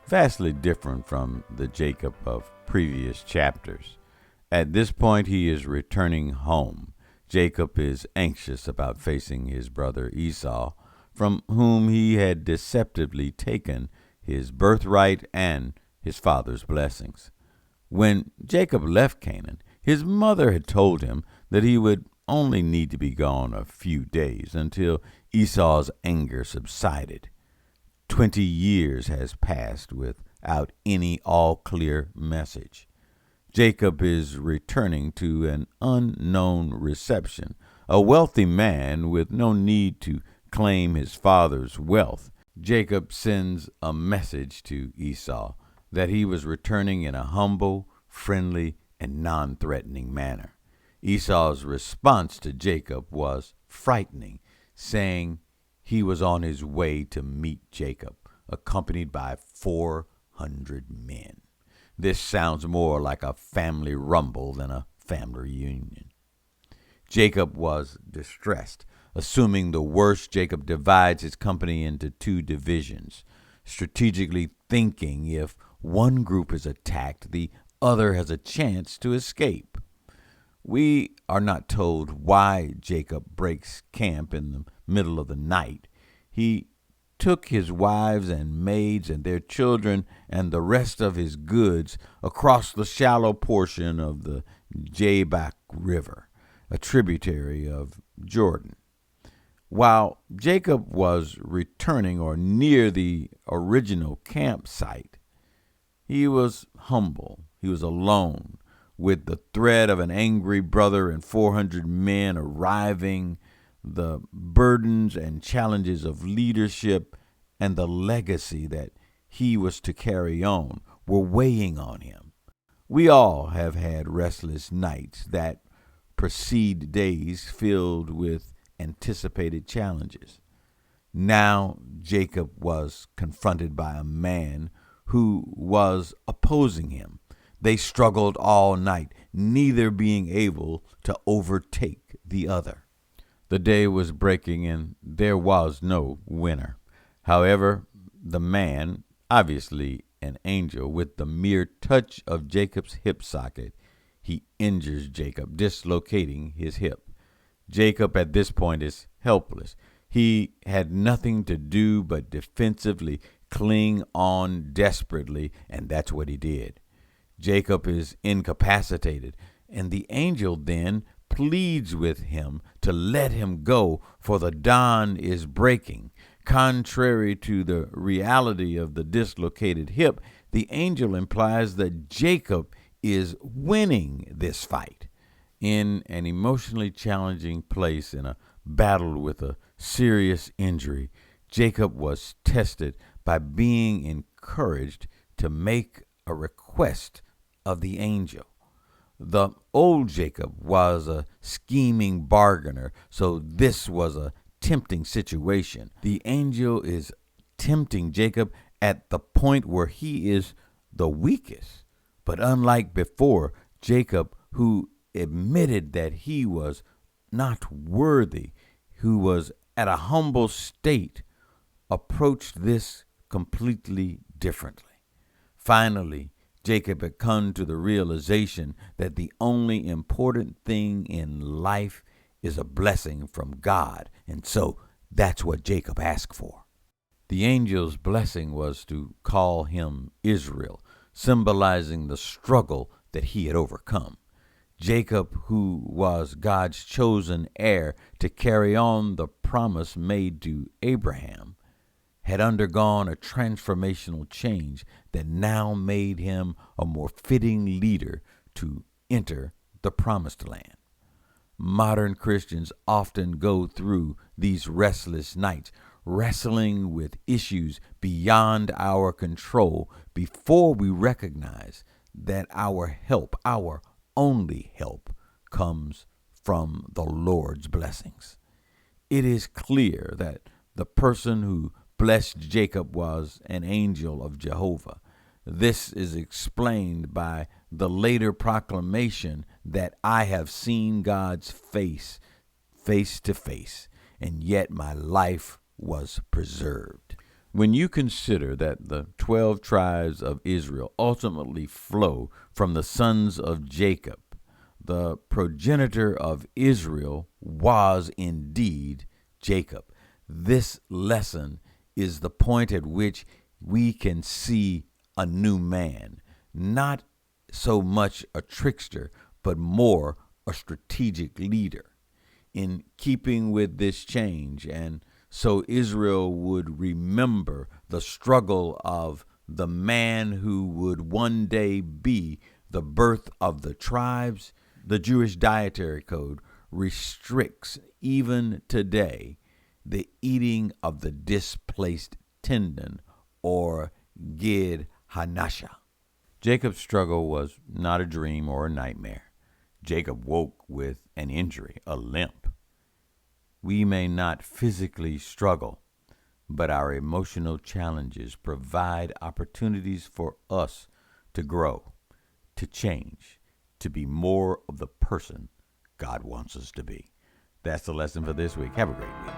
vastly different from the Jacob of previous chapters. At this point, he is returning home. Jacob is anxious about facing his brother Esau, from whom he had deceptively taken his birthright and his father's blessings. When Jacob left Canaan, his mother had told him that he would only need to be gone a few days until Esau's anger subsided. 20 years has passed without any all-clear message. Jacob is returning to an unknown reception. A wealthy man with no need to claim his father's wealth. Jacob sends a message to Esau that he was returning in a humble, friendly, and non-threatening manner. Esau's response to Jacob was frightening, saying he was on his way to meet Jacob, accompanied by 400 men. This sounds more like a family rumble than a family reunion. Jacob was distressed. Assuming the worst, Jacob divides his company into two divisions, strategically thinking if one group is attacked, the other has a chance to escape. We are not told why Jacob breaks camp in the middle of the night. He took his wives and maids and their children and the rest of his goods across the shallow portion of the Jabbok River, a tributary of Jordan. While Jacob was returning or near the original campsite, he was humble. He was alone, with the threat of an angry brother and 400 men arriving. The burdens and challenges of leadership and the legacy that he was to carry on were weighing on him. We all have had restless nights that precede days filled with anticipated challenges. Now Jacob was confronted by a man who was opposing him. They struggled all night, neither being able to overtake the other. The day was breaking and there was no winner. However, the man, obviously an angel, with the mere touch of Jacob's hip socket, he injures Jacob, dislocating his hip. Jacob at this point is helpless. He had nothing to do but defensively cling on desperately, and that's what he did. Jacob is incapacitated, and the angel then pleads with him to let him go, for the dawn is breaking. Contrary to the reality of the dislocated hip, the angel implies that Jacob is winning this fight. In an emotionally challenging place, in a battle with a serious injury, Jacob was tested by being encouraged to make a request of the angel. The old Jacob was a scheming bargainer, so this was a tempting situation. The angel is tempting Jacob at the point where he is the weakest. But unlike before, Jacob, who admitted that he was not worthy, who was at a humble state, approached this completely differently. Finally, Jacob had come to the realization that the only important thing in life is a blessing from God, and so that's what Jacob asked for. The angel's blessing was to call him Israel, symbolizing the struggle that he had overcome. Jacob, who was God's chosen heir to carry on the promise made to Abraham, had undergone a transformational change that now made him a more fitting leader to enter the promised land. Modern Christians often go through these restless nights, wrestling with issues beyond our control before we recognize that our help, our only help, comes from the Lord's blessings. It is clear that the person who blessed Jacob was an angel of Jehovah. This is explained by the later proclamation that I have seen God's face to face, and yet my life was preserved. When you consider that the 12 tribes of Israel ultimately flow from the sons of Jacob, the progenitor of Israel was indeed Jacob. This lesson is the point at which we can see a new man, not so much a trickster, but more a strategic leader. In keeping with this change, and so Israel would remember the struggle of the man who would one day be the birth of the tribes, the Jewish dietary code restricts, even today, the eating of the displaced tendon, or gid hanasha. Jacob's struggle was not a dream or a nightmare. Jacob woke with an injury, a limp. We may not physically struggle, but our emotional challenges provide opportunities for us to grow, to change, to be more of the person God wants us to be. That's the lesson for this week. Have a great week.